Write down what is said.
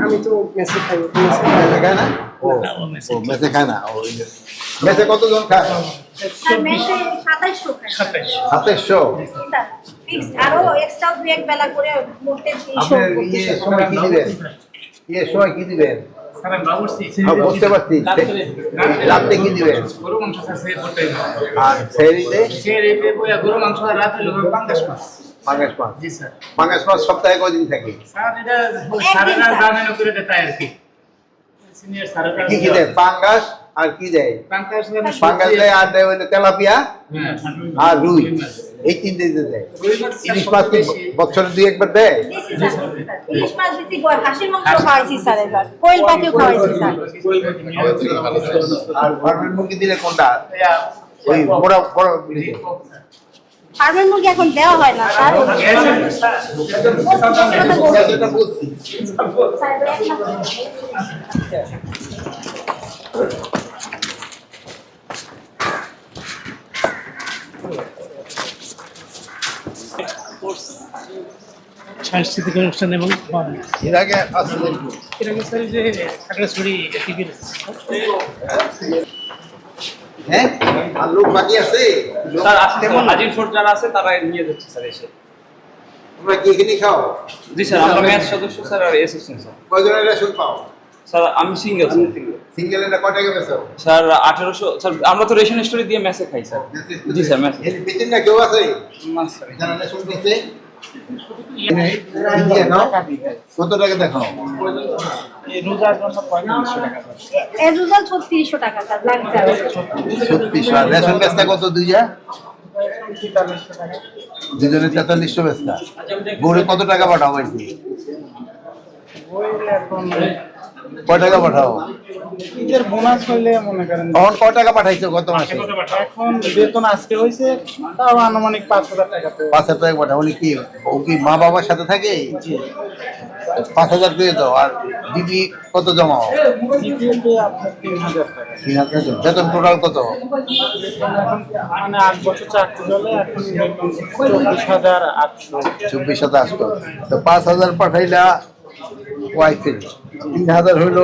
আমি তো মেসে খাই না। ও মেসে খায় না। মেসে কতজন খায়? 2700। আরো এক্সট্রা দুই এক বেলা করে মোটে 300 সময় কি দিবেন? সময় কি দিবেন? বুঝতে পারছি। রাতে কি দিবেন? আর গরু মাংস রাতে পাঙ্গাস মাছ। পাঙ্গাস মাছ। জি স্যার। পাঙ্গাস মাছ সপ্তাহে কয়দিন থাকে? স্যার এটা সারাটা জানেন করে দেয় আর কি। সিনিয়র সারাটা কি দেয়? পাঙ্গাস আর কি দেয়? পাঙ্গাস দেয় আর দেয় হলো তেলাপিয়া আর রুই, এই তিনটে দেয়। ইলিশ মাছ কি বছরে দুই একবার দেয়? ইলিশ মাছ দিছি, হাঁসের মাংস খাওয়াইছি স্যার, এবার কোয়েল পাখিও খাওয়াইছি স্যার। আর ফার্মের মুরগি দিলে কোনটা? ওই বড় বড় গুলি। ফার্মের মুরগি এখন দেওয়া হয় না স্যার। সাংস্কৃতিক অনুষ্ঠান এবং এর আগে আসলেন এর আগে স্যার যে খাগড়াছড়ি টিভির হ্যাঁ আর লোক বাকি আছে স্যার আসতে হাজির ফোর্স যারা আছে তারা নিয়ে যাচ্ছে স্যার এসে। তোমরা কি এখানে খাও? জি স্যার, আমরা ম্যাচ সদস্য স্যার আর অ্যাসিস্ট্যান্ট স্যার। কয়জনের রেশন পাও? স্যার আমি সিঙ্গেল স্যার। সিঙ্গেল এটা কয় টাকা বেচো? স্যার 1800 স্যার, আমরা তো রেশন স্টোরে দিয়ে ম্যাচে খাই স্যার। জি স্যার ম্যাচ। এর বেচেন না কেউ আছে? না স্যার। যারা রেশন বেচে কত টাকা দেখাও? এই রোজার জন্য 3500 টাকা। এর রেজাল্ট 3600 টাকা স্যার লাগছে। 3600। আর রেশন বেচটা কত দুইটা? 4300 টাকা। দুজনে 4300 বেচটা। গড়ে কত টাকা পাঠাও হয়েছে? ওই এখন কয় টাকা পাঠাও? ঈদের বোনাস হইলে মনে করেন এখন কয় টাকা পাঠাইছো গত মাসে? এখন বেতন আজকে হয়েছে, তাও আনুমানিক 5000 টাকা। তো 5000 টাকা পাঠাও। উনি কি ও কি মা বাবার সাথে থাকে? 5000 দিয়ে দাও। আর দিদি কত জমাও? জিপিএতে আপনার 3000 টাকা। 3000। বেতন টোটাল কত? মানে 8 বছর চাকরি হলে এখন বেতন 24800। 24800। তো 5000 পাঠাইলা ওয়াইফের, 3000 হইলো